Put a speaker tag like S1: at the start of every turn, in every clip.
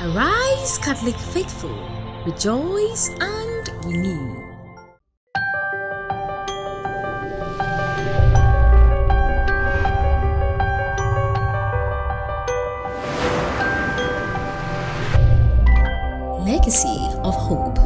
S1: Arise, Catholic faithful, rejoice and renew. Legacy of Hope.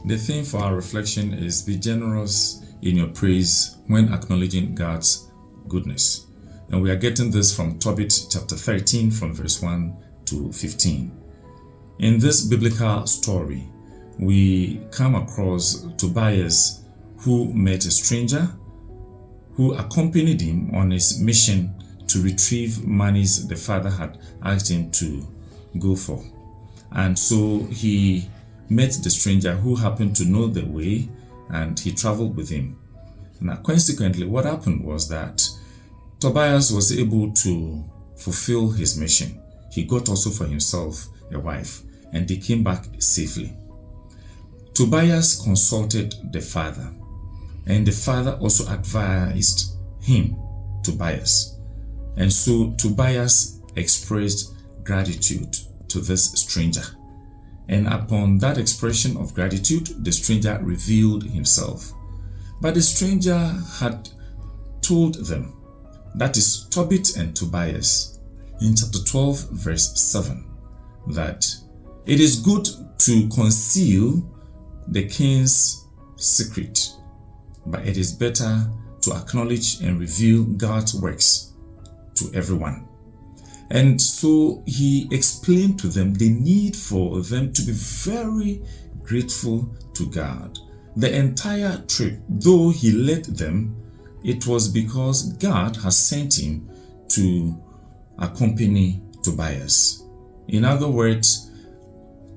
S2: The theme for our reflection is be generous in your praise when acknowledging God's goodness. And we are getting this from Tobias chapter 13 from verse 1 to 15. In this biblical story, we come across Tobias, who met a stranger who accompanied him on his mission to retrieve monies the father had asked him to go for. And so he met the stranger who happened to know the way, and he traveled with him. Now, consequently, what happened was that Tobias was able to fulfill his mission. He got also for himself a wife, and they came back safely. Tobias consulted the father, and the father also advised him, Tobias. And so Tobias expressed gratitude to this stranger. And upon that expression of gratitude, the stranger revealed himself. But the stranger had told them, that is Tobit and Tobias, in chapter 12, verse 7, that it is good to conceal the king's secret, but it is better to acknowledge and reveal God's works to everyone. And so he explained to them the need for them to be very grateful to God. The entire trip, though he led them, it was because God has sent him to accompany Tobias. In other words,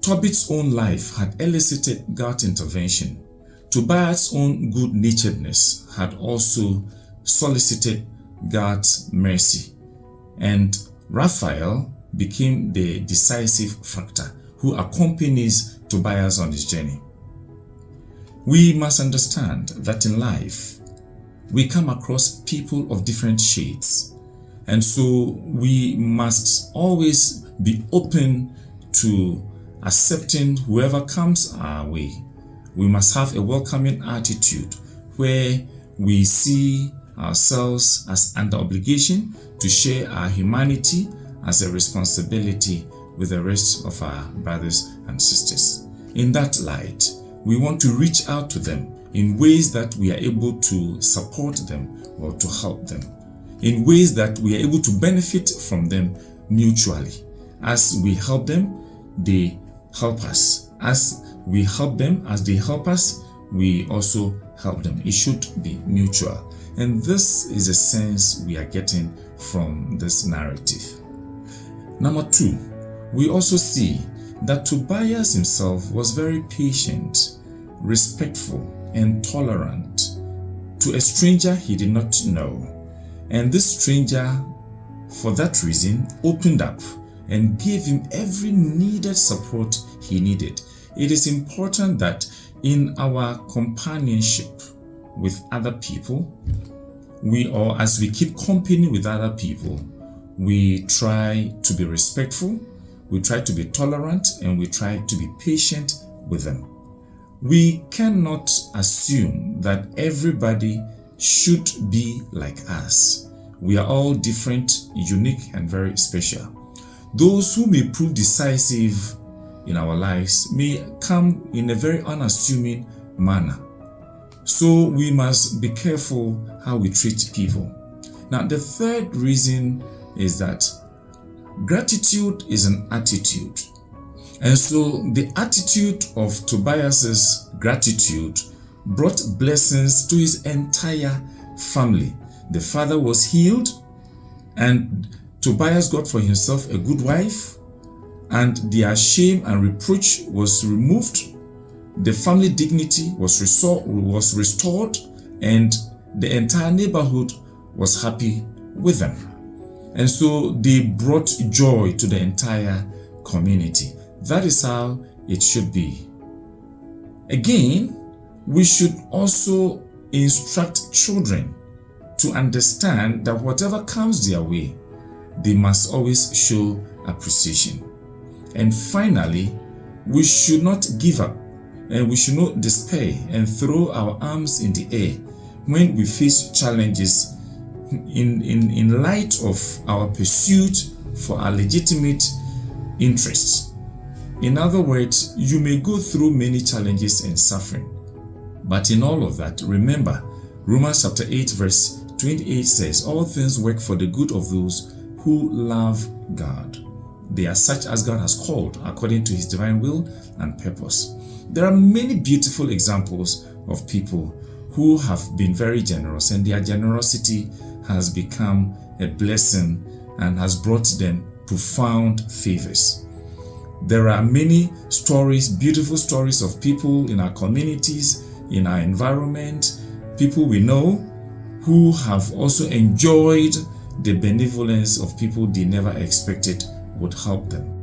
S2: Tobit's own life had elicited God's intervention. Tobias' own good-naturedness had also solicited God's mercy. And Raphael became the decisive factor who accompanies Tobias on his journey. We must understand that in life, we come across people of different shades. And so we must always be open to accepting whoever comes our way. We must have a welcoming attitude where we see ourselves as under obligation to share our humanity as a responsibility with the rest of our brothers and sisters. In that light, we want to reach out to them in ways that we are able to support them or to help them, in ways that we are able to benefit from them mutually. As we help them, they help us. As we help them, as they help us, we also help them. It should be mutual. And this is a sense we are getting from this narrative. Number 2, we also see that Tobias himself was very patient, respectful, and tolerant to a stranger he did not know. And this stranger, for that reason, opened up and gave him every needed support he needed. It is important that in our companionship with other people, as we keep company with other people, we try to be respectful, we try to be tolerant, and we try to be patient with them. We cannot assume that everybody should be like us. We are all different, unique, and very special. Those who may prove decisive in our lives may come in a very unassuming manner. So we must be careful how we treat people. Now, the third reason is that gratitude is an attitude. And so the attitude of Tobias's gratitude brought blessings to his entire family. The father was healed, and Tobias got for himself a good wife, and their shame and reproach was removed. The family dignity was restored, and the entire neighborhood was happy with them. And so they brought joy to the entire community. That is how it should be. Again, we should also instruct children to understand that whatever comes their way, they must always show appreciation. And finally, we should not give up, and we should not despair and throw our arms in the air when we face challenges in light of our pursuit for our legitimate interests. In other words, you may go through many challenges and suffering, but in all of that, remember, Romans chapter 8 verse 28 says, all things work for the good of those who love God. They are such as God has called according to his divine will and purpose. There are many beautiful examples of people who have been very generous, and their generosity has become a blessing and has brought them profound favors. There are many stories, beautiful stories of people in our communities, in our environment, people we know who have also enjoyed the benevolence of people they never expected would help them.